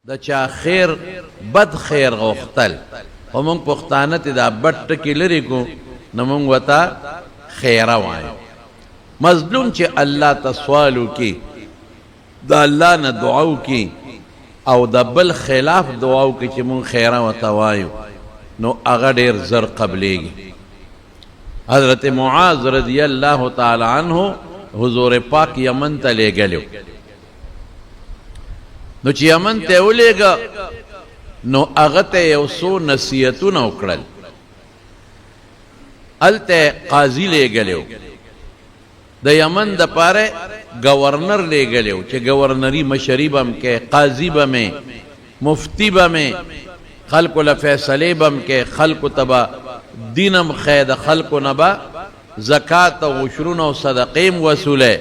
د چا خیر بد خیر غوښتل خو مونږ پښتانه ته دا بد ټکي لرې کو نو مونږ ورته خیره وایو. مظلوم چې الله ته سوال وکړي د الله نه دعا وکړي او د بل خلاف دعا وکړي چې مونږ خیره ورته وایو نو هغه ډېر زر قبلیږي. حضرت معاذ رضی الله تعالی عنہ حضور پاک یمن ته لېږلو نو چې یمن ته ولېږه نو هغه ته یو څو نصیحتونه وکړل. هلته قاضي لېږلو د یمن د پاره گورنر لېږلو چې گورنري مشري به م کې قاضي به مې مفتی به مې خلکو له فیصلې به م کې خلکو ته به دینم خی د خلکو نه به زکات او عشرونه او صدقې م وصولی.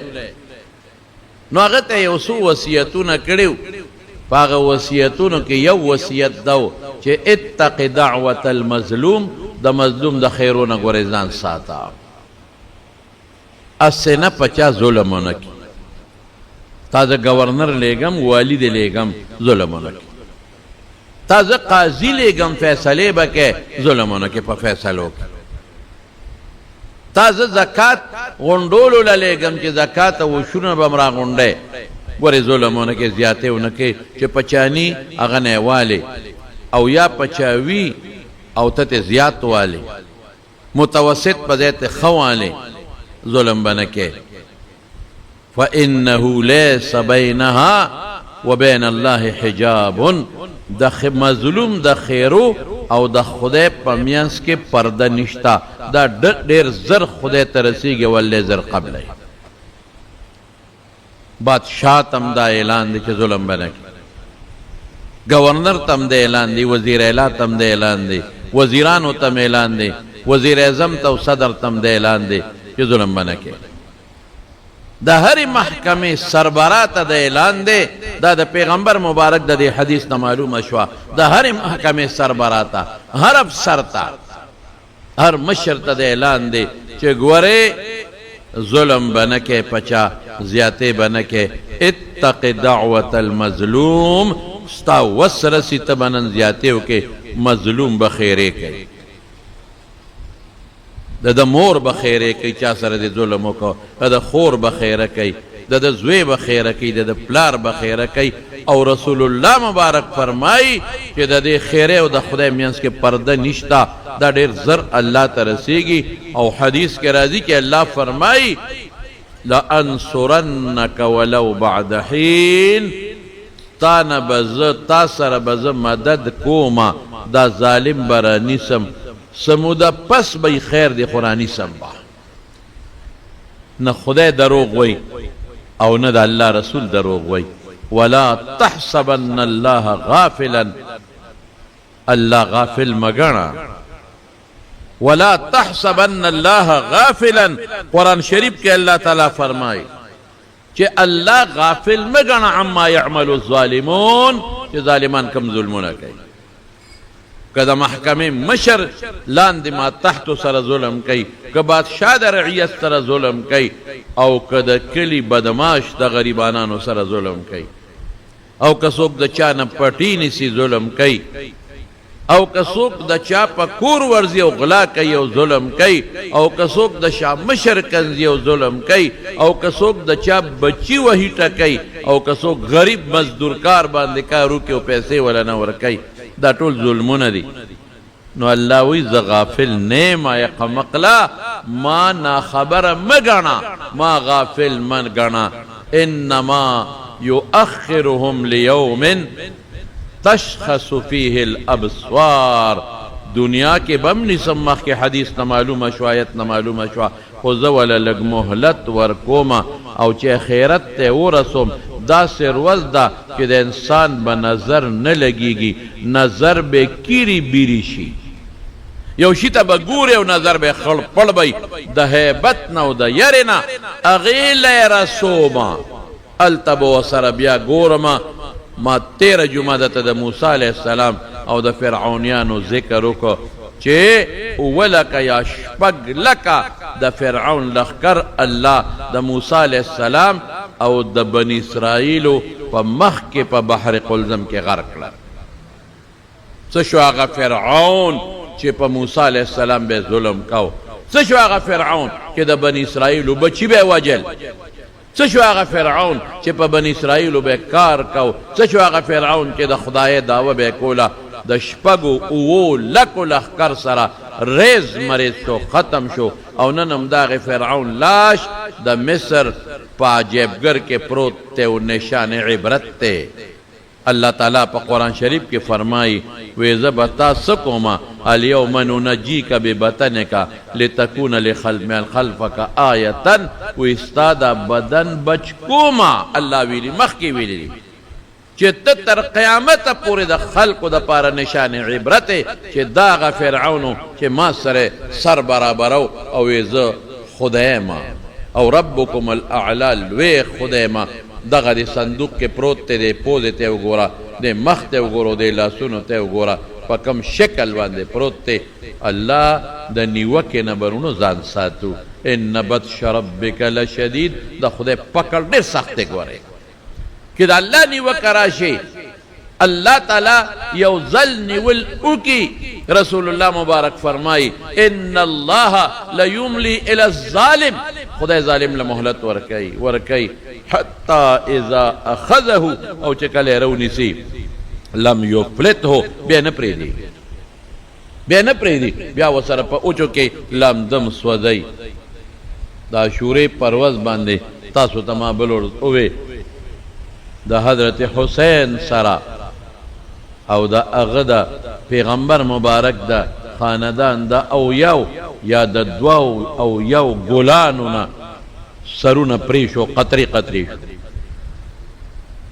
نو هغه ته یو څو وصیتونه کړي په هغه وصیتونو کې یو وصیت دا و چې اتق دعوة المظلوم د مظلوم د خیرونه ګورې ځان ساته اسې نه په چا ظلم ونه کړي. تا زه گورنر لېږم والي دې لېږم ظلم ونه کړي. تا زه قاضي لېږم فیصلې به کې ظلم ونه کړي په فیصلو کې. تا زه زکات غونډولو له لېږم چې زکات او عشرونه به م راغونډی ګورې ظلم ونه کړي زیاتې ونه کړي چې پچاني هغه نه یې والې او یا پچاوي او ته ته زیات والې متوسط په ځای ته ښه والې ظلم به نه کړي. فإنه ليس بينها وبين الله حجاب د مظلوم د خیرو او د خدای په میانس کې پرده نشتا. دا ډېر زر خدای ته رسیږي ولې زر قبله. بادشاہ تم دا اعلان دی چې ظلم به نه کړي. گورنر تم دا اعلان دی، وزیر اعلی تم دا اعلان دی، وزیرانو تم اعلان دی، وزیر اعظم ته او صدر تم دا اعلان دی چې ظلم به نه کړي. د هرې محکمې سربراہ ته د اعلان دی. دا د پیغمبر مبارک د دې حدیث نه معلومه شوه. د هرې محکمې سربراہ ته، هر افسر ته، هر مشر ته د اعلان دی چې ګورې ظلم به نه کوې په چا، زیاتې به نه کوې. اتق دعوة المظلوم ستا وس رسي ته به نن زیاتې وکړې مظلوم به خیرې کوي. د مور به خیره کوي چا سره د ظلم وکړو، د خور به خیره کوي، د زوی به خیره کوي، د پلار به خیره کوي. او رسول الله مبارک فرمایي چې د دې خیره او د خدای مینس کې پرده نشتا. دا ډېر زر الله ته رسیږي. او حدیث کې راځي چې الله فرمایي لانصرنک ولو بعد حین، تا نه به زه تا سره به زه مدد کومه دا ظالم به رانیسم سموده پس به خیر دی قرآنی سمبا. نه خدای دروغ وی او نه د الله رسول دروغ وی. ولا تحسبن الله غافلا، الله غافل مگنا. ولا تحسبن الله غافلا، قرآن شریف کې الله تعالی فرمائی چې الله غافل مگنا عما يعمل الظالمون، چې ظالمان کم ظلمونه کوي. که د محکمې مشر لاندې ما تحت سره ظلم کوي، که بادشاه د رعیت سره ظلم کوي، او که د کلي بدماش د غریبانانو سره ظلم کوي، او که څوک د چا نه پټي نیسي ظلم کوي، او که څوک د چا په کور ورځي او غلا کوي او ظلم کوي، او که څوک د شا مشر کنځي او ظلم کوي، او که څوک د چا بچي وهي ټکوي، او که څوک غریب مزدورکار باندې کار وکړي او پیسې ولا نه ورکوي، دا ټول ظلمونه دي. نو الله وی ز غافل نه ما یقمقلا، ما ناخبر مگنا، ما غافل من گنا. انما یؤخرهم لیوم تشخص فیه الابصار. دنیا کې بم نسم مخ کې حدیث نه معلومه شو، آیت نه معلومه شو، خو زه ولا لږ مهلت ورکومه او چې خیرت ته ورسوم. دا سروز دا چې د انسان به نظر نه لګیږي، نظر به کیری بیری شي. یو شي ته به ګورې او نظر به خړ پړ بی د هیبت نه او د یرې نه. هغې له یې رسومه هلته به ورسره بیا ګورمه. ما تیره جمعه دته د موسی علیه السلام او د فرعونیانو ذکر وکړو چې اوه لکه یا شپږ لکه د فرعون لښکر الله د موسی علیه السلام او د بنی اسرائیلو په مخ کې په بحر قلزم کې غرق کړل. څه شو هغه فرعون چې په موسی علیه السلام به ظلم کو؟ څه شو هغه فرعون چې د بنی اسرائیلو بچی به وجل؟ څه شو هغه فرعون چې په بنی اسرائیلو به کار کو؟ څه شو هغه فرعون چې د خدای دعوه به کوله؟ د شپږو اوو لکو لښکر سره ریز مریض شو، ختم شو. او نن هم دغه فرعون لاش د مصر په عجیبګر کې پروت دی او نشان عبرت دی. اللہ تعالیٰ پا قرآن شریف کے فرمائی ویزا بتا سکوما الیوم ننجیک ببطنکا لتکون لمن خلفک آیتا ویستادا بدن بچکوما. اللہ ویلی مخی ویلی چه تر قیامت پوری دا خلق دا پارا نشان عبرت چه داغ فرعونو چه ما سر برابرو او ویزا خدای ما او ربکم الاعلال وی خدای ما دغه د صندوق کې پروت دی، پوزې ته وګوره، د مخ ته وګوره، د لاسونو ته وګوره، په کوم شکل باندې پروت دی. الله د نیوکې نه برونو ځان ساتو. ان بطش ربک لشدید، د خدای پکړ ډېر سخت دی. ګورئ چې د الله نیوکه راشي، اللہ تعالی یو ځل نیول اوکی. رسول اللہ مبارک فرمائی ان اللہ لیملی الی الظالم، خدای ظالم لمحلت ورکی حتی اذا اخذه او چکل رونی سی لم یفلته بیا نپریدی، بیا نپریدی، بیا وسر پا اوچو کے لم دم سوزی. دا شوری پروز باندے تاسو تما بلور اوے دا حضرت حسین سرا او دا اغدا پیغمبر مبارک دا خاندان دا او یو یا دا دواو او یو گلانونا سرون پریشو قطری قطری.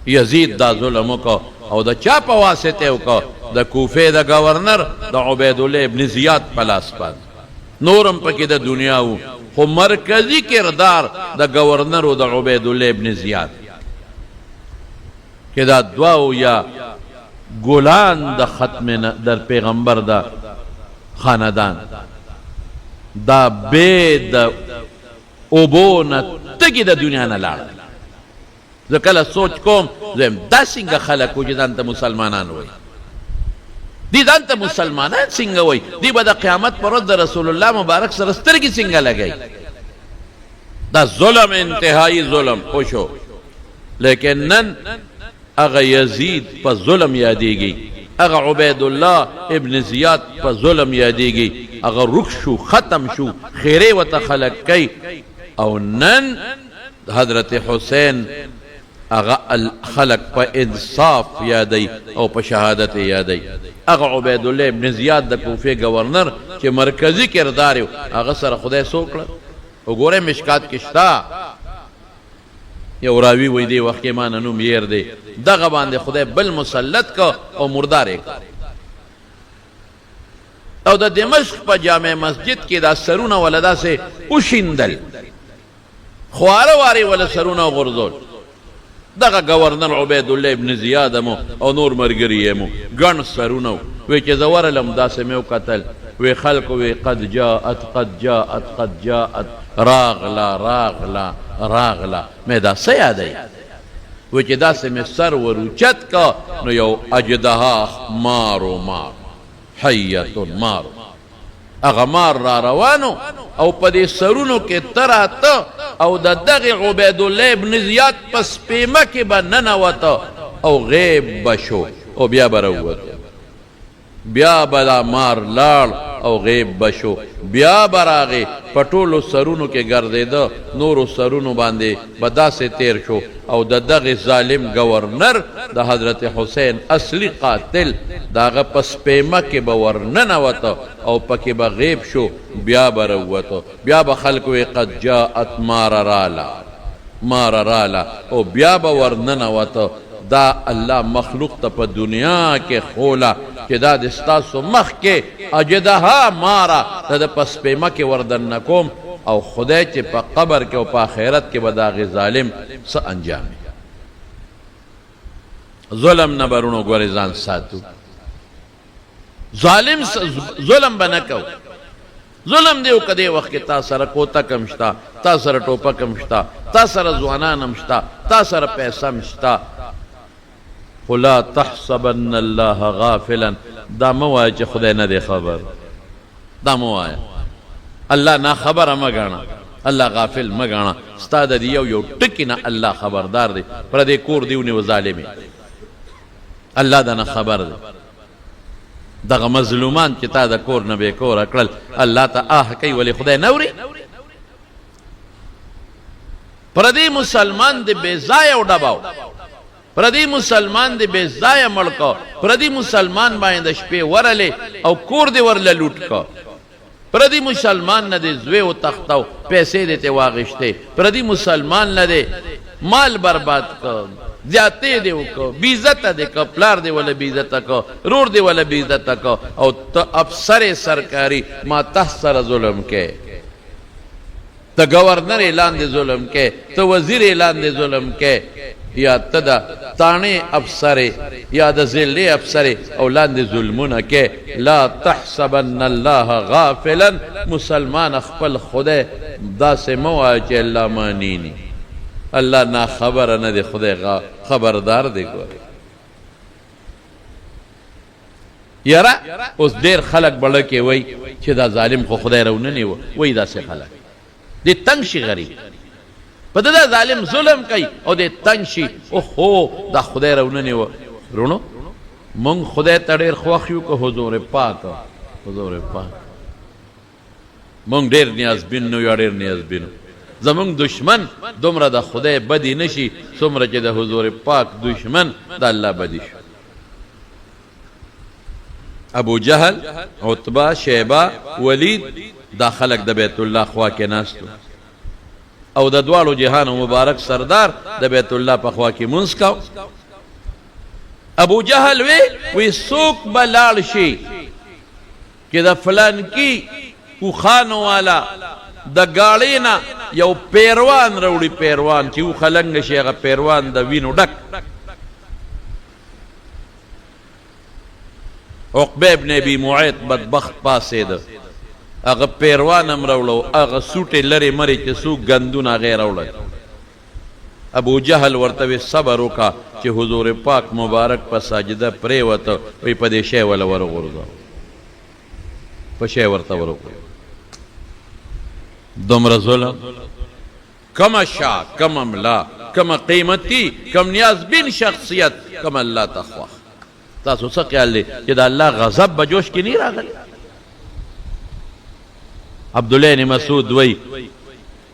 یزید دا ظلمو کا او دا چا پا واسطیو کا دا کوفے دا گورنر دا عبیداللہ ابن زیاد پلاس پاد. نورم پکی دا دنیاو خو مرکزی کردار دا گورنر دا عبیداللہ ابن زیاد کہ دا دواو یا گولان دا ختم در پیغمبر دا خاندان دا بے دا اوبونا تگی دا دنیا نلار. زکل سوچ کوم زیم دا سنگا خلقو جی دانتا مسلمانان ہوئی، دی دانتا مسلمانان سنگا ہوئی، دی با دا قیامت پر رد رسول اللہ مبارک سرستر کی سنگا لگئی. دا ظلم انتہائی ظلم خوشو. لیکن نن اغا یزید پا ظلم یادی گئی، اغا عبیداللہ ابن زیاد پا ظلم یادی گئی، اغا رک شو ختم شو خیرے و تخلق کئی. او نن حضرت حسین اغا خلق پا انصاف یادی او پا شہادت یادی. اغا عبیداللہ ابن زیاد دا کوفے گورنر چے مرکزی کرداریو اغا سر خدای سوکڑا. او گورے مشکات کشتا یو راوی وی دی وقت ما ننوم یر دی دغه باندې خدای بل مسلط کا او مردار کا. او د دمشق په جامع مسجد کې دا سرونه ولدا سے اوشیندل، خواره واری ول سرونه غرزول. دغه گورنر عبیداللہ ابن زیاد مو او نور مرګری مو ګڼ سرونه وی چې زوار لم دا سمو قتل وی خلق وی قد جاءت قد جاءت قد جاءت راغلا راغلا راغلا. میں دا سیادی وی چی دا سے میں سر وروچت کا نو یو اجدہا مارو مار حیت مارو اغا مار را روانو او پا دی سرونو کے تراتا او دا دغی عبیداللہ ابن زیاد پس پیمکی با ننواتا او غیب بشو او بیا بروت بیا بدا مار لار او غیب بشو بیا براغی پٹولو سرونو کے گردے دا نورو سرونو باندے بدا سے تیر شو او دا دغی ظالم گورنر دا حضرت حسین اصلی قاتل دا غا پس پیما کے باورننواتا او پاکی با غیب شو بیا بروتا بیا با خلقوی قد جاءت مارا رالا او بیا باورننواتا دا اللہ مخلوق تا پا دنیا کے خولا کہ دا دستاسو مخ کے اجدہا مارا دا پس پیما کے وردن نکوم او خدای چی پا قبر کے و پا خیرت کے بداغ ظالم سا انجامی. ظلم نبرونو گوریزان ساتو ظلم بنکو ظلم دیو کدے وقت تا سر کوتا کمشتا تا سر ٹوپا کمشتا تا سر زوانان امشتا تا سره پیسه مشتا خو لا تحسبن الله غافلا دا مه وایه چې خدای نه دی خبر دا مه وایه الله نا خبره مه ګڼه الله غافل مه ګڼه ستا د یو یو ټکي نه الله خبردار دی پردې کور دی ونیو ظالمې الله دا نه خبر دی دغه مظلومان چې تا د کور نه بې کوره کړل الله ته آه کوي ولې خدای نه اوري پردې مسلمان دی بې ځایه وډباو پردی مسلمان دی بے ځایه مړ کو پردی مسلمان باندې شپې ورلې او کور دی ورله لوټ کو پردی مسلمان نه دی زوی او تختاو پیسې دې ته واغشته پردی مسلمان نه دی مال برباد کو زیاتې دی وکړو بې عزته دی کو پلار دی ولا بې عزته کو رور دی ولا بې عزته کو او ته افسر سرکاری ما ته سره ظلم کې ته گورنر اعلان دی ظلم کې ته وزیر اعلان دی ظلم کې یا تدا تانے افسر یا د ذلې افسر او لاندې ظلمونه کې لا تحسبن الله غافلا مسلمان خپل خدای داسې مه وایه چې الله مانینی الله نا خبره نه دی خدای خبردار دی ګوره یاره اوس ډېر خلک بړکې وایي چې دا ظالم خو خدای رونه نیوه وایي داسې خلک دی تنګ شي غریب په دا ظالم ظلم کوي او د تنګ شي اوهو دا خدای رونه نیوه رونو مونږ خدای ته ډېر خوښ یو که حضور پاک حضور پاک مونږ ډېر نیازبین نو یا ډېر نیازبین زمونږ دشمن دومره د خدای بدی نشي څومره چې د حضور پاک دشمن د الله بدی شو ابو جهل عتبه شیبه ولید دا خلق د بیت الله خوا کې ناستو او د دوالو جهان مبارک سردار د بیت الله په خوا کې منځ کاو ابو جهل وی څوک به لاړ شي چې د فلان کی اوښانو والا د ګاړۍ نه یو پیروان راوړي پیروان چې اوښه لنګه شي هغه پیروان د وینو ډک عقبه ابن ابي معيط بدبخت پاسېده هغه پیروان هم راوړو هغه سوټې لرې مرې چې څوک ګندونه هغې راوړل ابو جهل ورته وی صبر وکړه چې حضور پاک مبارک په ساجده پرېوته وی په دې شی وله ورغورځه په شی ورته ورغورځه دومره ظلم کم شاه کم املا کم قیمتي کم نیازبین شخصیت کم الله تخوا تاسو څه خیال دی چې د الله غضب به جوش کې نه راغلی عبدالله بن مسعود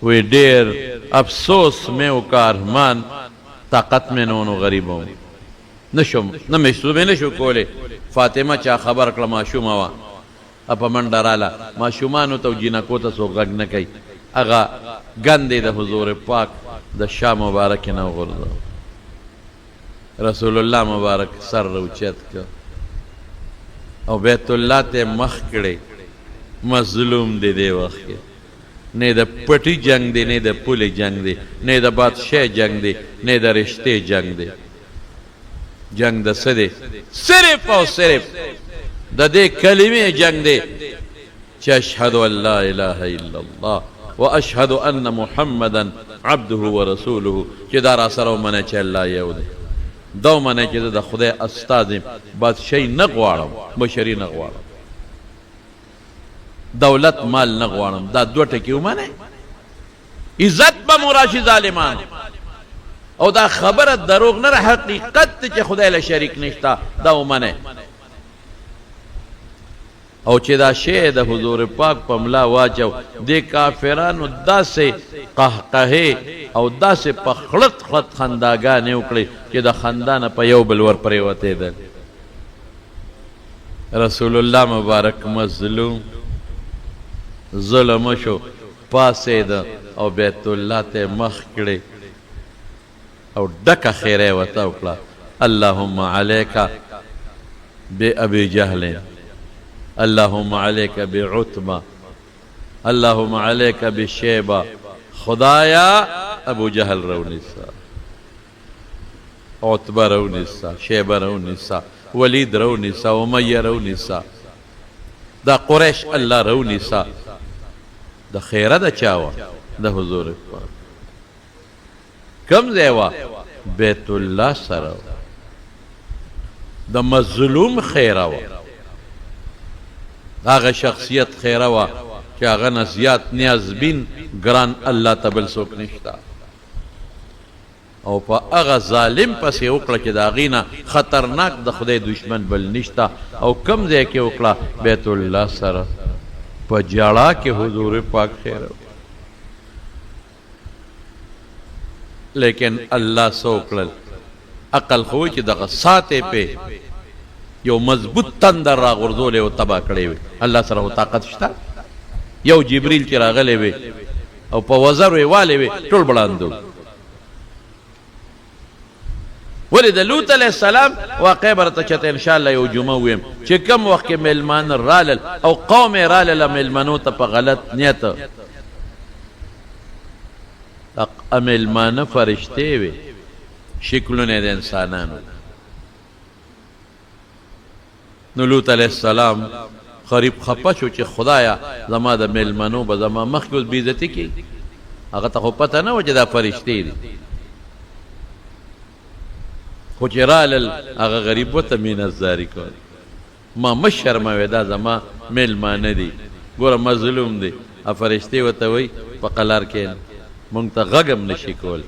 وی ډیر افسوس مې وکړ ارمان طاقت مې نه ونو غریبه نشم نه مې نشو کولی فاطمه چا خبر کړه ماشومه وه په منډه راله ماشومانو ته او جینکو ته څوک غږ نه کوي هغه ګند د حضور پاک د شاه مبارک نه وغورځاو رسول الله مبارک سر راوچت کړ او بیت الله ته مخ کړی مظلوم دی دی وخت کې نه د پټي جنگ دی نه د پولې جنگ دی نه د بادشاہ جنگ دی نه د رشتې جنگ دی جنگ د څه دی صرف او صرف د دې کلمې جنگ دی چې اشهد ان لا اله الا الله واشهد ان محمدا عبده ورسوله چې دا را سره ومنه چې الله یو دی دا ومنه چې د خدای استاد یم بادشاهي نه غواړم بشري نه غواړم دولت مال نه غواړم دا دوه ټکي ومنه عزت به مو راشي ظالمانو او دا خبره دروغ نه حقیقت چې خدای له شریک نشته دا ومنه او چې دا شی د حضور پاک په ملا واچو د کافرانو داسې قهقهې او داسې په خلط خلط خنداګانې وکړې چې د خندا نه په یو بل ور پرېوتېدل رسول الله مبارک مظلوم ظلم شو پاسېده او بیت الله ته مخ کړې او ډکه خیره ورته وکړه اللهم علیک بأبي جهل اللهم عليك بعتبة اللهم عليك بشيبة خدایا ابو جهل رونیسا عتبه رونیسا شیبه رونیسا ولید رونیسا امیہ رونیسا دا قریش الله رونیسا د خیره د چاوه د حضور پاک کم ځای وه بیت الله سره د مظلوم خیره وه هغه شخصیت خیره وه چې هغه نه زیات نیازبین ګران الله ته بل څوک نشته او په هغه ظالم پسې وکړه چې د هغې نه خطرناک د خدای دشمن بل نشته او کم ځای کې وکړه بیت الله سره په جړا کې حضور پاک خیره لیکن الله څه وکړل عقل خو چې دغه ساتې پې یو مضبوط تندر راغورځولی او تباه کړی وي الله سره خو طاقت شته یو جبریل چې راغلی وي او په وزر یې والی وي ټول بړاندو ولې د لوط علیه السلام واقع به راته چېرته انشاءالله یو جمعه ویم چې کم وخت کې میلمانه رالل او قوم یې رالله میلمنو ته په غلط نیت میلمانه فرشتې وې شکلونه د انسانانو نو لوط علیه السلام غریب خفه شو چې خدایا زما د میلمنو به زما مخکې اوس بېعزتي کوي هغه ته خو پته نه وه چې دا فرشتې دي خو چې رالل هغه غریب ورته مینځداري کول ما مه شرموې دا زما میلمانه دي ګوره مظلوم دی فرشتې ورته وایي په قلار کښېنه مونږ ته غږ هم نشي کول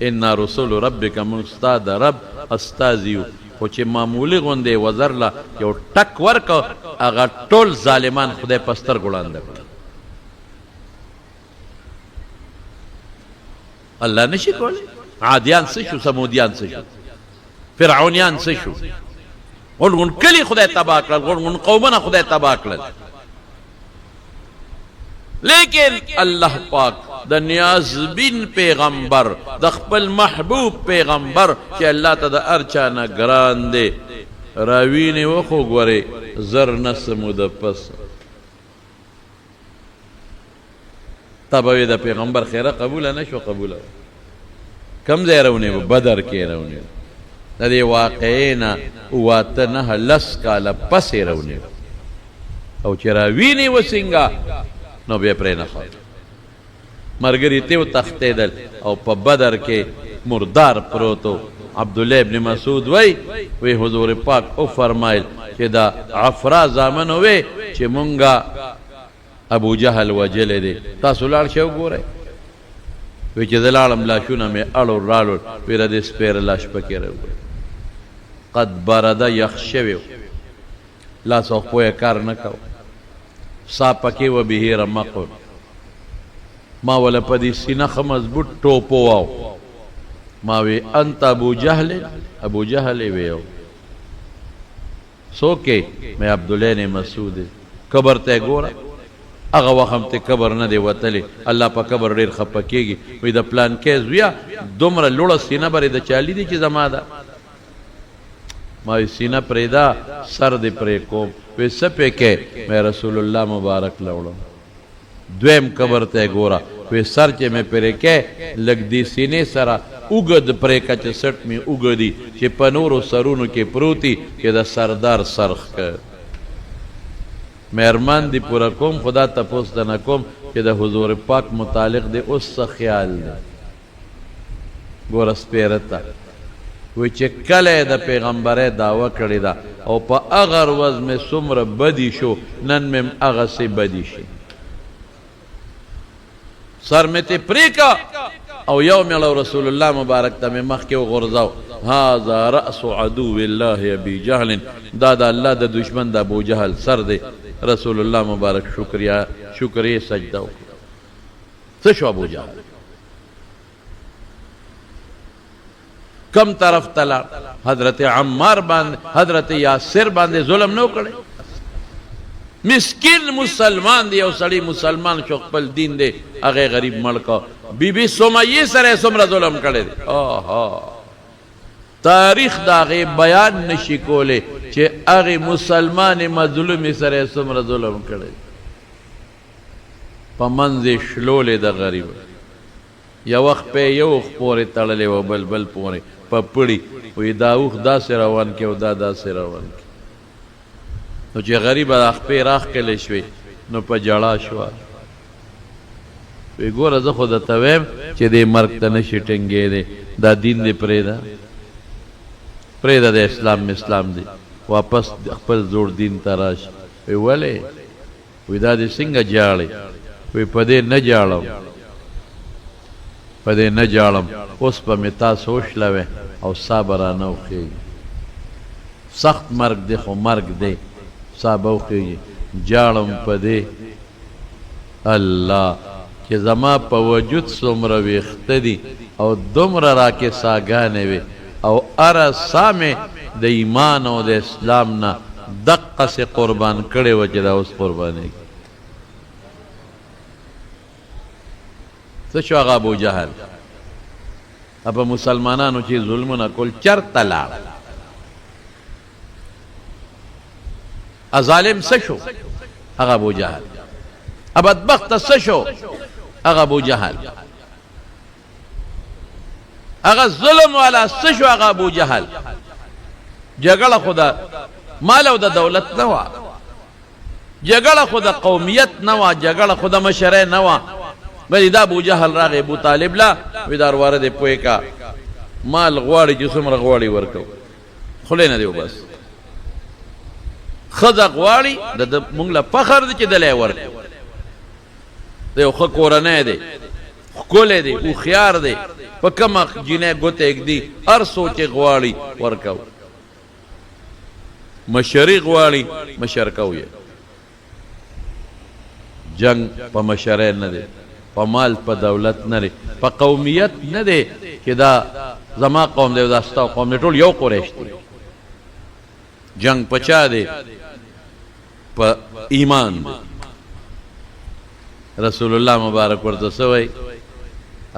انا رسول ربک مونږ ستا د رب استازي یو خو چې معمولي غوندې وزر له یو ټک ورکه هغه ټول ظالمان خدای په سترګو وړاندې کړل الله نشي کولی عادیان څه شو سمودیان څه شو فرعونیان څه شو غون کلي خدای تباه کړل غون قومونه خدای تباه کړل لیکن الله پاک د نیازبین پیغمبر د خپل محبوب پیغمبر چې الله ته د هر چا نه ګران دی راوینې وخو ګورې زر نس موده پس تا به د پیغمبر خیره قبوله نه شو قبوله کم ځای رونې بدر کې رونې د دې واقعې نه واته نه لس کاله پسې رونې او چې راوینې وسینګه نو بیا پرې نه خاطر مرګري ته تختیدل او په بدر کې مردار پروتو عبدالله ابن مسعود وی حضور پاک او فرمایل چې دا عفرا زامن وی چې مونږه ابو جهل وجل دی تاسو لاړ شئ وګورئ وی چې زه لاړم لاشونه مې اړو راړو وی را دې سپېره لاش پکې راوړی قد برده یخ شوی لاس او پویه کار نه کو سا پکې و به رمقو ما ولا پدې سینه خ مضبوط ټوپو واو ما وی انت ابو جهل ویو سوکې مې عبدالله نے مسعود قبر ته ګوره هغه وخت هم ته قبر نه دی وتلی الله په قبر ډېر خفه کېږي وی د پلان کې زویا دومره لوړه سینه برې د چالي دی چې زما ده ما وی سینه پرېدا سر دې پرې کوم وی څه پکې مې رسول الله مبارک لوړم دویم قبر ته ګوره وی سر چې مې پرې کې لږ دې سینې سره اوږد پرې که چې سټ مې اوږدي چې په نورو سرونو کې پروتي چې د سردار سرخ که مهرمان دی پورا کوم خدا تپوس ته نه کوم چې د حضور پاک متعلق دی اوس څه خیال دی ګوره سپېره ته وی چې کله د پیغمبرۍ دعوه کړې ده او په هغه ورځ مې څومره بدي شو نن مې هغسې بدي شي سر مې تې پرېکه او یو مې رسول الله مبارک ته مې مخکې وغورځاو هذا رأس عدو الله ابي جهل دا د الله د دشمن د ابو جهل سر دی رسول الله مبارک شکریه سجده وکړه څه شو ابو جهل کم طرف تلا حضرت عمار باندې حضرت یاسر باندې ظلم نو کړي مسکین مسلمان دی او سړی مسلمان شو خپل دین دی هغه غریب ملک بی بی سمیه سره څومره ظلم کړي آها تاریخ دا غي بیان نشي کوله چې هغه مسلمان مظلوم سره څومره ظلم کړي په منځ شلولې د غریب یو وخت په یو خپورې تړلې و بل پورې په پړی وې دا اوخ داسې روان کې او دا داسې روان کې نو چې غریب د خپې راخ کلی شوې نو په جړا شوه وی ګوره زه خو درته ویم چې دې مرګ ته نشي ټینګېدی دا دین دې پرېږده پرېږده د اسلام دی واپس خپل زوړ دین ته راشه وی ولې وی دا دې څنګه جاړې وی په دې نه جاړم په دې نه جاړم اوس به مې تا سوچلوې او سا به رانه وخېږي سخت مرګ دی خو مرګ دی سا به وخېږي جاړم په دې الله چې زما په وجود څومره ویښته دي او دومره راکې ساګانې وي او اره سا مې د ایمان او د اسلام نه دقسې قربان کړې وه چې دا اوس قربانېږي څه شو هغه ابوجهل په مسلمانانو چې ظلمونه کول چرته لاړ ظالم څه شو هغه ابوجهل بدبخته څه شو هغه ابوجهل هغه ظلم والا څه شو هغه ابوجهل جګړه خو د مال او د دولت نه وه جګړه خو د قومیت نه وه جګړه خو د مشرۍ نه وه بلې دا ابوجهل راغی ابوطالب له وی دا ورواره دې پوه کا مال غواړي چې څومره غواړي ورکو خولې نه دی بس ښځه غواړي د موږ له فخر دی چې دلی ورکو د یو ښه کورنی دی ښکلی دی هوښیار دی په کومه جینۍ ګوته ږدي هر څو چې غواړي ورکو مشري غواړي مشر کو یې جنگ په مشرۍ نه دی په مال په دولت نه دی په قومیت نه دی چې دا زما قوم دی دا ستا قوم دی ټول یو قریش دی جنگ په چا دی په ایمان دی رسول الله مبارک ورته څه وایي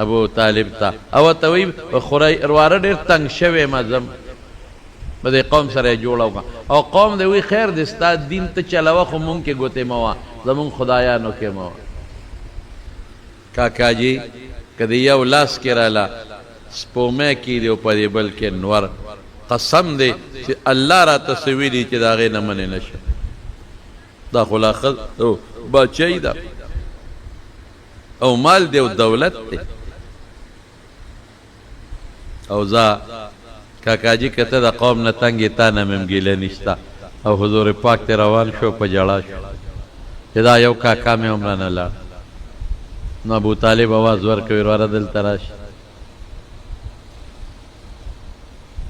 ابو طالب ته او ورته وایي خورۍ ورواره ډېر تنګ شوی ما ځم په دې قوم سره یې جوړه وکړه او قوم دی وایي خیر دی ستا دین ته چلوه خو مونږ کې ګوتې مه وه زمونږ خدایانو کې مه وه کاکا جی که د یو لاس کې راله سپومی کېدي او په دې بل کې نور قسم دی چې الله راته څه ویلي چې د هغې نه منې نه شه دا خو لا بچی ده او مال دی او دولت دی او زه کاکا جی که ته د قوم نه تنګې تا نه مې ګیله نشته او حضور پاک ته روان شو په ژړا شو چې دا یو کاکا مې هم رانه لاړ نو ابو طالب آواز ورکوي ورواره دلته راشه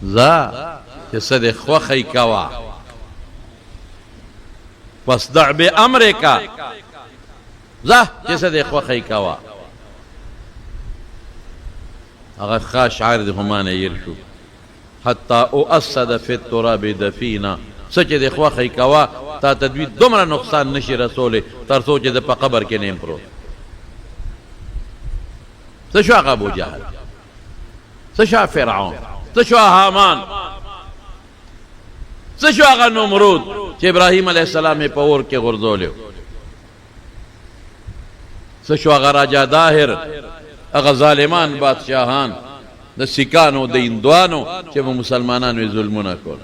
ځه چې څه دې خوښی کوه فاصدع بامرک ځه چې څه دې خوښی کوه هغه ښه شاعر دی خو ما نه هېر شو حتی اؤسد فی التراب دفینا څه چې دې خوښی کوه تا ته دوی دومره نقصان نشي رسولی تر څو چې د په قبر کې نیم پروت څه شو هغه ابوجهل څه شو فرعون څه شو هامان څه شو هغه نمرود چې ابراهیم علیه السلام یې په اور کې غورځولی څه شو هغه راجا داهر هغه ظالمان بادشاهان د سیکانو د هندوانو چې به مسلمانانو یې ظلمونه کول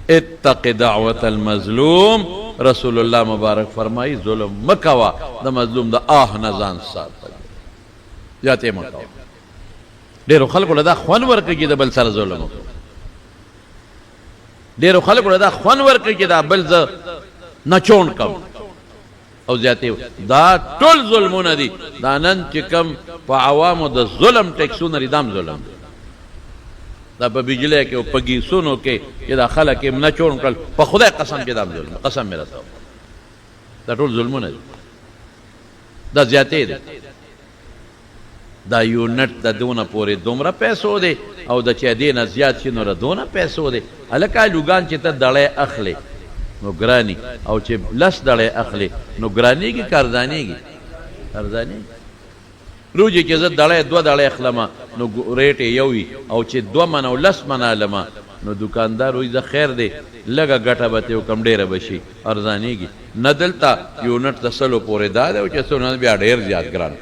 اتق دعوة المظلوم رسول الله مبارک فرمائی ظلم مکوا د مظلوم د آه نه ځان ساته زیاتې مه کوه ډېرو خلکو له دا خوند ورکوي چې د بل سره ظلم وکړو ډېرو خلکو له دا خوند ورکوي چې دا بل زه نچوڼ کړم او زیاتې دا ټول ظلمونه دي دا نن چې کوم په عوامو د ظلم ټیکسونه دي دا هم ظلم دی دا په بجلی کې او په ګیسونو کې چې دا خلک یې نه چوڼ کړل په خدای قسم چې دا هم ظلم قسم مې راته دا ټول ظلمونه دي دا زیاتې دي دا یونټ د دونه پورې دومره پیسو دی او د چې دې نه زیات شي نو دونه پیسو دی هلکه لوګان چې ته دړی اخلې نو ګراني او چې لس دړی اخلې نو ګرانېږي که ارزانېږي ارزانېږي روجي چې زه دړی دوه دړی اخلمه نو ریټ یې یو وي او چې دوه منه او لس منه علمه نو دکاندار وایي زه خیر دی لږه ګټه به ترې وکړم ډېره به شي ارزانېږي نه دلته یونټ د سلو پورې دا دی او چې څو نه بیا ډېر زیات ګران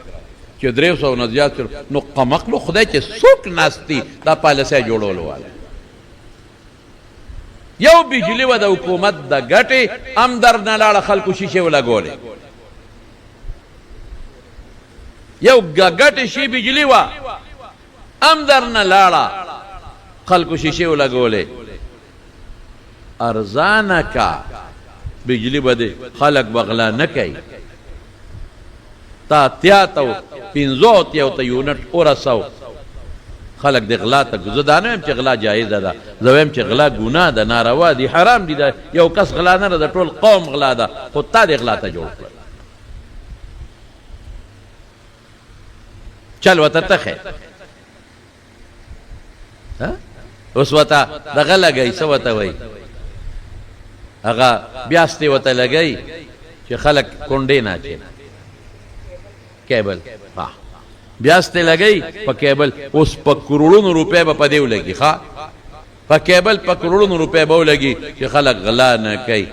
چې 300 نه زیات نو قمقلو خدای چې څوک ناست دي دا پالیسۍ جوړولو والا یو بجلی و د حکومت د ګټې ام در نه لاړه خلکو شیشې ولګولې یو ګټې شي بجلی و ام در نه لاړه خلکو شیشې ولګولې ارزانه کا بجلی بده خلق بغلا نه کوي تا تیاتو پینزو تیو تا یونٹ ورسو خلق دی غلا تا زدانو هم چه غلا جایزه ده زویم چه غلا گناه ده ناروا دی حرام دی ده یو کس غلا نه ده ټول قوم غلا ده خود تا دی غلا تا جوړ کړ چل وته تخه اوس وته دغه لګی څه وته وای هغه بیاسته وته لګی چې خلق کونډې نه چي کیبل ها بیاسته لګی په کیبل اوس په کروڑونو روپے په دیو لګي ها په کیبل په کروڑونو روپے به لګي چې خلق غلا نه کوي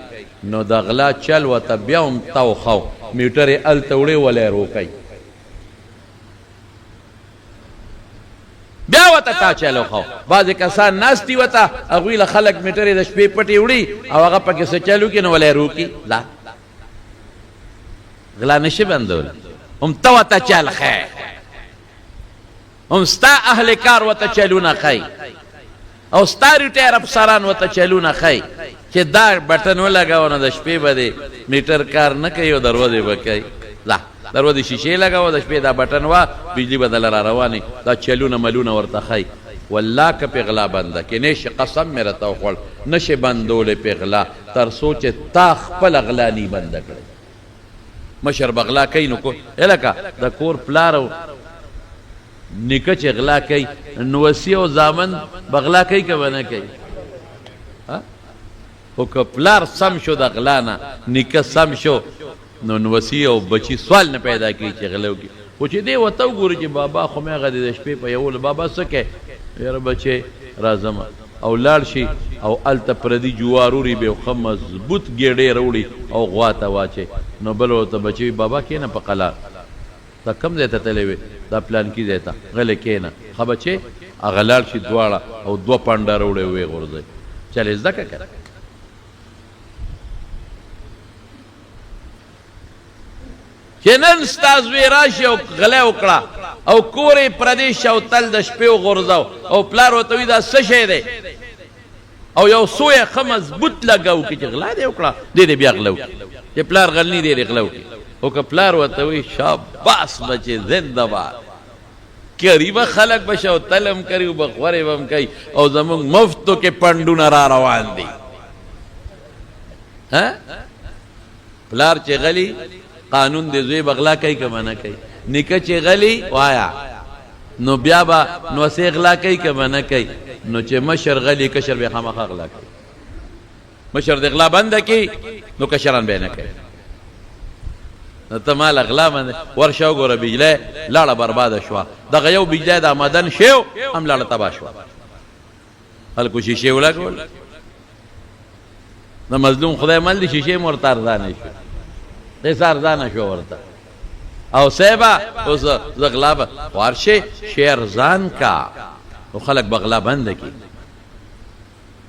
نو د غلا چل وته بیا هم تاو خو میټر ال توړي ولې روکي بیا وته تا چلو خو بعض کسان ناستی وته اغوی خلق میټر د شپې پټي وړي او هغه پکې څه چلو کې نو ولې روکي لا غلا نشي بندول هم تو وته چل خې هم ستا اهل کار وته چلونه خې او ستا ریټایر افسران وته چلونه خې چې دا بٹن ولګاو نو د شپې باندې میټر کار نه کوي او دروازه وکړي لا دروازه شیشه لګاو د شپې دا بٹن وا بجلی بدل را رواني دا چلونه ملونه ورته خې والله که پیغلا بنده کې نشه قسم مې راته وخوړ نشه بندول پیغلا تر سوچ تا خپل غلانی بند کړي مشر بغلا کوي نو کو الکه د کور پلارو نیکه چې غلا کوي نو وسی او زامن بغلا کوي که نه کوي او که پلار سم شو د غلا نه نیکه سم شو نو وسی او بچی سوال نه پیدا کوي چې غلا وکړي خو چې دی ورته وګوري چې بابا خو مې هغه د شپې په یول بابا څه کوي یاره بچی راځم او لاړ شي او هلته پردي جواروري به ښه مضبوط ګېډې راوړي او غوا ته واچي نو بل ورته بچي بابا کښېنه په قلار دا کوم ځای ته تللی وې دا پلانکي ځای ته غلی کښېنه ښه بچې هغه لاړ شي دواړه او دوه پنډه راوړی ویې غورځوي چل یې زده کړه که چې نن ستا زوی راشي او غلی وکړه او کور یې پردی شه او تل د شپې وغورځو او پلار ورته وایي دا څه شی دی او یو سو یې ښه مضبوط لګو کړي چې غلا دې وکړه دې دې بیا غله وکړي چې پلار غلني دی دې غله وکړي او که پلار ورته وایي شاباس بچې زنده باد قریبه خلق بشه او تلم کوي او بخورې به هم کوي او زمونږ مفتو کې پنډونه را روان دي پلار چې غلی قانون دې زوی بغلا کوي که منه کوي نیکه چې غلی وایا نو بیا به نو سې غلا کوي که منه کوي نو چې مشر غلی کشر به خامخا غلا کوي مشر د غلا بنده کوي نو کشران به نه کوي نو ته مال غلا باندې ورشه وګوره بجلی لاړه برباده شوه دغه یو بجلی د آمدن شو هم لاړه تباه شوه خلکو شیشې ولګول د مظلوم خدای مل دي شیشې م ورته ارزانه شو دې څه ارزانه شو ورته او صاحبه اوس زه غلا به ورشې شی ارزان کا او خلک به غلا بنده کړي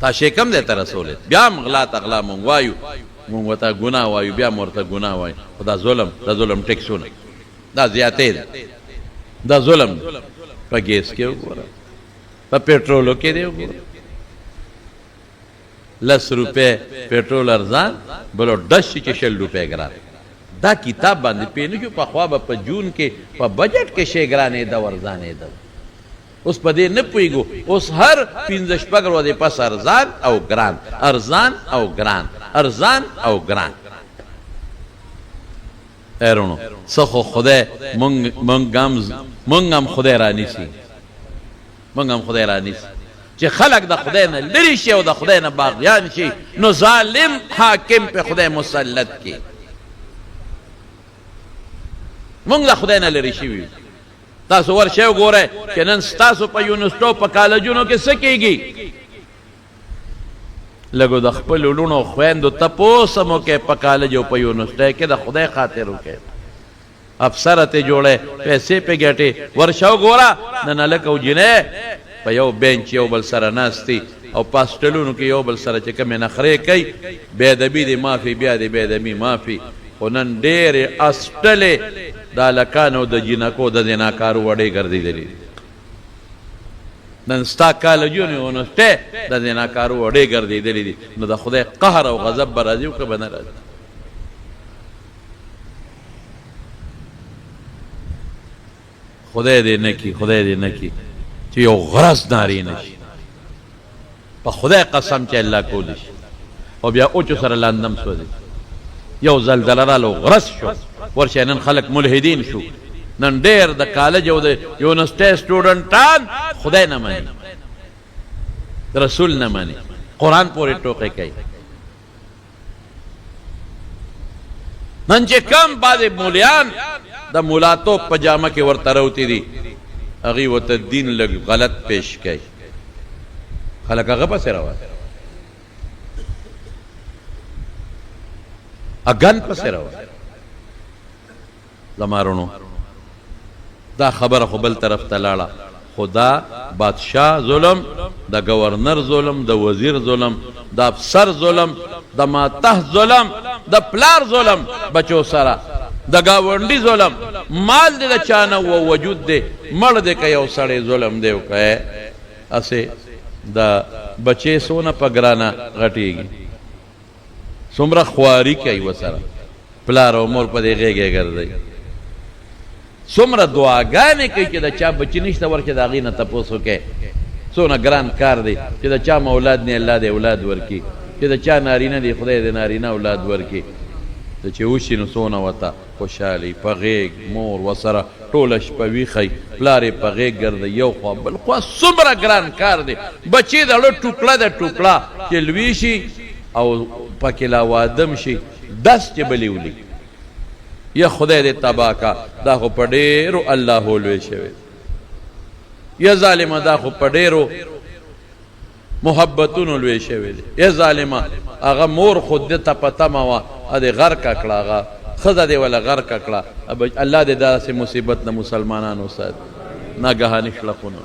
تا شی کم دی ته رسولې بیا هم غلا ته غلا مونږ وایو مونږ ورته ګناه وایو بیا م ورته ګناه وایو خو دا ظلم ټیکسونه دا زیاتې ده دا ظلم په ګیس کې وګوره په پېټرولو کې دی وګوره 10 روپے پېټرول ارزان بلو 10 چې 60 روپے ګران دا کتاب باندې پېنه جو په خوا به په جون کې په بجټ کې شی ګرانې ده ورزانې ده اوس په دې نه پوهېږو اوس هر 15 شپږ ورځې پس ارزان او ګران ارزان او ګران ارزان او ګران ایرونو څه خو خدای مونږ هم خدای رانیسي مونږ هم خدای رانیسي چې خلق د خدای نه لرې شي او د خدای نه باغیان شي نو ظالم حاکم په خدای مسلط کی مونږ د خدای نه لرې شوي تاسو ورشئ وګورئ چې نن ستاسو په یونیورسټو په کالجونو کې څه کېږي لږو د خپلو لوڼو خویندو تپوس هم وکئ په کالج او په یونیورسټۍ کې د خدای خاطر وکئ افسره ترې جوړئ پیسې پې ګټې ورشه وګوره نن هلک او جینۍ په یو بینچ یو بل سره ناستي او پاسټلونو کې یو بل سره چې کومې نخرې کوي بې ادبي دې معافي بیا دې بې ادبي معافي خو نن ډېرې اسټلې د هلکانو د جینکو د زناکارو وړې ګرځېدلې نن ستا کالجونه یونیورسټۍ د زناکارو وړې ګرځېدلې دي نو د خدای قهر او غضب به راځي او که به نه راځي خدای دې نه کي خدای دې نه کي چې یو غرض نارینه شي په خدای قسم چې الله کولی شي او بیا اوچو سره لاندم سوځي یو زلزله راله غرض شو ورشه نن خلک ملحدین شو نن ډېر د کالج او د یونیورسټۍ سټوډنټان خدای نه مني رسول نه مني قرآن پورې ټوقې کوي نن چې کم بعضې مولیان د مولاتوب په جامه کې ورته راوتي دي هغوی ورته دین لږ غلط پیش کوي خلک هغه پسې روان اګن پسې روان زمارونو دا خبره خو بل طرف ته لاړه خو دا بادشاه ظلم د گورنر ظلم د وزیر ظلم د افسر ظلم د ماتح ظلم د پلار ظلم بچو سره د گاونډي ظلم مال دې د چا نه و وجود دې مړ دې که یو سړی ظلم دې وکړی اسې د بچې څونه په ګرانه غټېږي څومره خواري کوي ورسره پلار او مور په دې غېږې ګرځوي څومره دعاګانې کوي چې د چا بچي نشته ورکې د هغې نه تپوس وکړې څونه ګران کار دی چې د چا اولاد نه الله دې اولاد ورکړي چې د چا نارینه دی خدای دې نارینه اولاد ورکړي ته چې وشي نو څونه ورته خوشحالي په غېږ مور ورسره ټوله شپه ویښی پلار یې په غېږ ګرځي یو خوا بل خوا څومره ګران کار دی بچې د اړه ټوکړه د ټوکړه چې لوی شي او پکې لا وادم شي دس چې بلې ولي یا خدای دې تباه کا دا خو په ډېرو الله لوی شوی یا ظالمه دا خو په ډېرو محبتونو لوی شوی دی یا ظالمه هغه مور خود دې ته په تمه وه دې غرقه کړه هغه ښځه دې وله غرقه کړه الله دې داسې مصیبت نه مسلمانانو ساتي ناګهاني شړقونه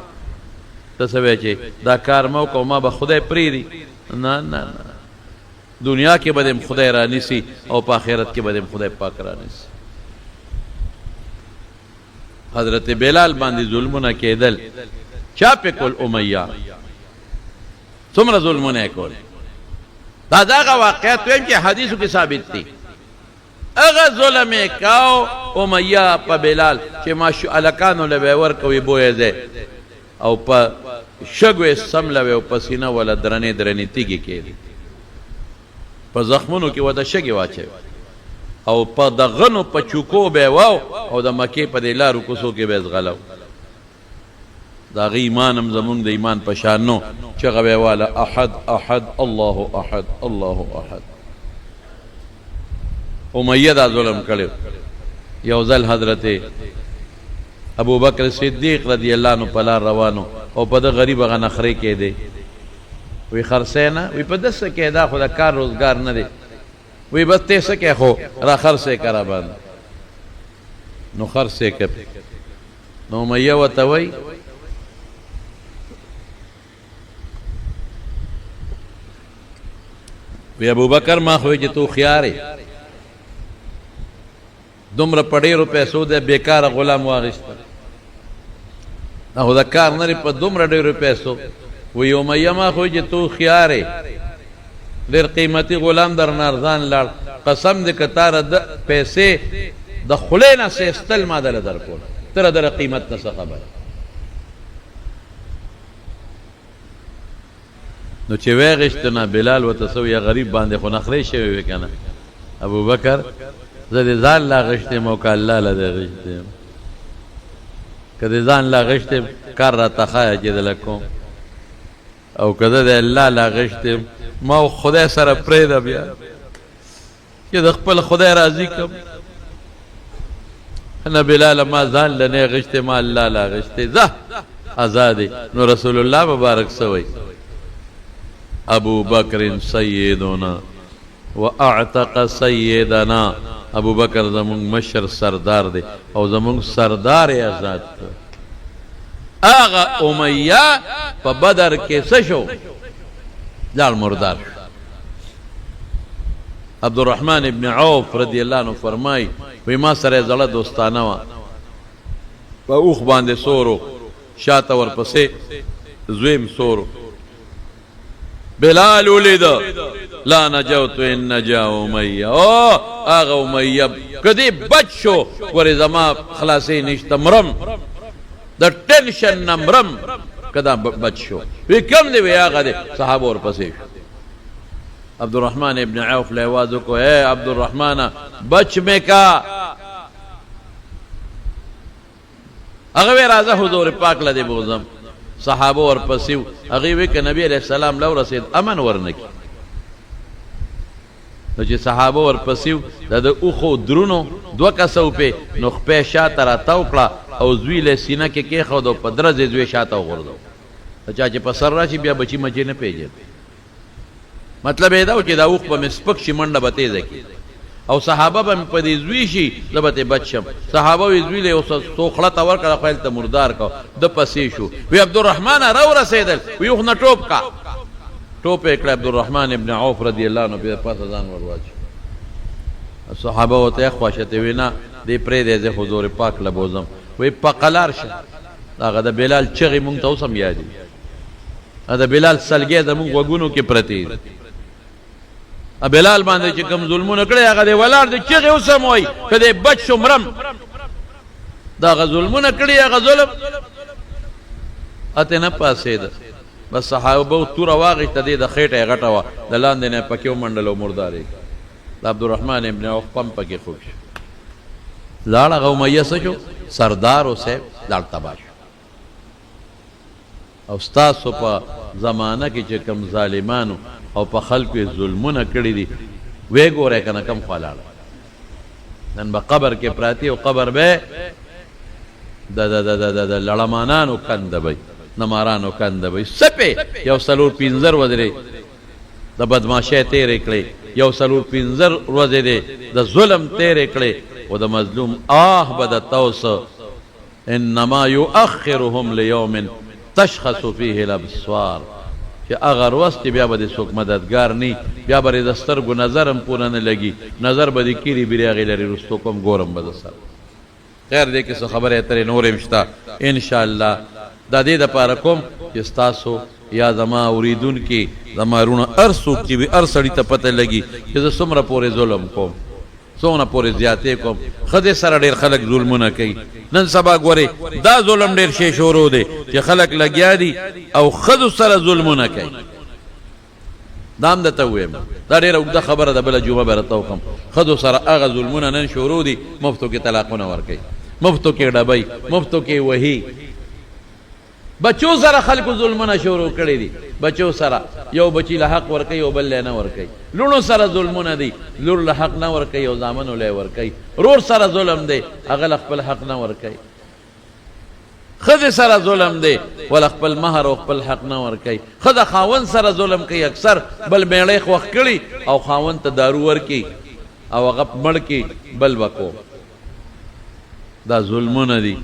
ته څه وایې چې دا کار مه وکړه ما به خدای پرېږدي نه نه نه دنیا کې به دې خدای رانیسي او په آخرت کې به دې خدای پاک رانیسي حضرت بلال باندې ظلمونه کېدل چا پې کول امیه څومره ظلمونه یې کول دا دغه واقعیت ویم چې حدیثو کې ثابت دي هغه ظلم یې کاو امیه په بلال چې هلکانو له به یې ورکوي بویې ځای او په شګو یې سملوي او په سینه وله درنې درنې تیږې کېدې په زخمونو کې ورته شګې واچوي او په د غنو په چوکو به یې واو او د مکې په دې لارو کوڅو کې به یې ځغلو د هغه ایمان هم زمونږ د ایمان په شان نو چغه به یې واله احد احد الله احد الله احد امیه دا ظلم کړی یو ځل حضرت ابو بکر صدیق رضی الله عنه په لار روانو او په د غریب هغه نخرې کېدی وی خرڅی نه وی په دسه کې دا خو د کار روزګار نه دی وی بس ته څه کې خو را خرڅی که را باندې نو خرڅی که نو امیه ورته وی وی ابو بکر ما خو چې تو خیار یې دومره په ډېرو پیسو دی بېکاره غلام واخېسته خو د کار نه په دومره ډېرو پیسو وی امیه ما خو چې تو خیار یې ډېر قیمتي غلام درنه ارزان لاړ قسم دې که تاره د پیسې د خولې نه سیستل ما دله درکول تره دره قیمت نه څه خبره نو چې ویغېشته نه بلال ورته څه ویې غریب باندې خو نخرې شوی وې که نه ابوبکر زه دې ځان لا غشتی یم او که الله له دې غشتی یم که دې ځان لا غشتی یم کار راته ښایه چې دله کوم او که زه د الله لا غشتی یم ما خدای سره پرېږده بیا چې د خپل خدای راضي کړم نه بلاله ما ځان له نه غشتی ما الله لا غشتی ځه ازادې نو رسول الله مبارک سوی ابو بکر سیدنا و اعتق سیدنا ابو بکر زمونږ مشر سردار دی او زمونږ سردار یې آزاد کړ آغا امیہ پا بدر کے سشو لال مردار عبدالرحمن ابن عوف رضی اللہ عنہ فرمائی وی ما سر زړه دوستانه وا په اوخ باندې سورو شاته ورپسې زویم سورو بلال ولید لا نجوت ان نجا امیہ او آغا امیہ کدی بچ شو ګورې زما خلاصې نشته مرم د ټینشن نمرم کدا بچ شو وی کم دی وی آغا دی صحابه ورپسې شو عبدالرحمن ابن عوف نے آواز کو اے عبدالرحمن بچ میں کا اغوی رازہ حضور پاک لدے بوزم صحابہ ورپسیو اغوی کہ نبی علیہ السلام لو رسید امن ورنکی نو چې صحابه ورپسیو د اوخو درونو دو کسو پہ نو خپې شاته راتاو کړه او زوی له سینه کې کېښودو په درزې زوی شاته وغورځو چا چې په سر راشي بیا بچی مچې نه پیژني مطلب دا و چې دا اوخ به مې سپک شي منډه به تیزه کړي او صحابه به مې په دې زوی شي زه به ترې بچ شم صحابه وی زوی له یو څو خړته ورکړه خو هلته مردار کړه د پسې شو وی عبدالرحمن راورسېدل وی اوخ نه ټوپ کا ټوپ یې کړه عبدالرحمن ابن عوف رضی الله عنه بیا پاسه ځان ور واچو صحابه ورته خواشتې وی نه دې پرېږدی زه حضور پاک له بوځم وی په قلار شه هغه د بلال چغې مونږ ته اوس هم یاد دي د بلال سلګۍ زمونږ غوږونو کې پرتې دي بلال باندې چې کوم ظلمونه کړی هغه دی ولاړ دی چغې اوس هم وایي که دی بچ شو مرم دا هغه ظلمونه کړي هغه ظلم اتې نه پاسېده بس صحابه توره واغېسته دی د خېټه یې غټه وه د لاندې نه یې پکې ومنډل او مردار یې د عبدالرحمن ابن عوف پم پکې خوب شو لاړ هغه امیه څه شو سردار اوسیب لاړ تباه شو او ستاسو په زمانه کې چې کم ظالمانو او په خلکو یې ظلمونه کړي دي وی ګورئ که نه کم خوا لاړه نن به قبر کې پراتی او قبر به د لړمانانو کنده به نمارانو کنده به سپې یو څلور پنځه ورځې د بدماشۍ تېرې کړې یو څلور پنځه ورځې دی د ظلم تېرې کړې او د مظلوم آه به د توس انما یؤخرهم لیوم تشخص فیه الابصار چې هغه ورځ چې بیا به د څوک مددګار نه بیا به د سترګو نظر هم پوره نه لګي نظر به د کیري بیرې هغې لري رستو کوم ګورم به د سره خیر دی که څه خبرې اترې نورې هم شته انشاءالله دا دې دپاره کوم چې ستاسو یا زما اوریدونکي زما وروڼه هر څوک چې وي هر سړي ته پته لګي چې زه څومره پورې ظلم کوم څومره پورې زیاتې کوم ښځې سره ډېر خلک ظلمونه کوي نن سبا ګورې دا ظلم ډېر شی شروع دی چې خلک لګیا دي او ښځو سره ظلمونه کوي دا هم درته ووایم دا ډېره اوږده خبره ده بله جمعه به راته وکړم ښځو سره هغه ظلمونه نن شروع دي مفتو کې طلاقونه ورکوي مفتو کې ډبئ مفتو کې وهي بچو سره خلکو ظلمونه شروع کړي دي بچو سره یو بچی له حق ورکوي او بل نه ورکوي لونو سره ظلمونه دي لور له حق نه ورکوي او زامنو له ورکوي رور سره ظلم دی هغه له خپل حق نه ورکوي ښځې سره ظلم دی ول خپل مهر او خپل حق نه ورکوي ښځه خاوند سره ظلم کوي اکثر بل میړی خوښ کړي او خاوند ته دارو ورکي او هغه مړ کي بل وکو دا ظلمونه دي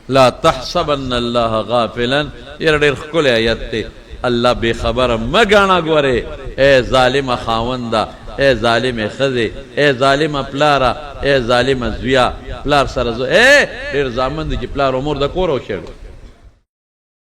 لا تحسبن الله غافلا یہ ډېر ښکلی آیت دی الله بے خبره مه ګاڼه ګورې اے ظالمه خاونده اے ظالمه ښځې اے ظالمه پلاره اے ظالمه زویه پلار سره اے ډېر زامن دي چې پلار امور د کور وشړي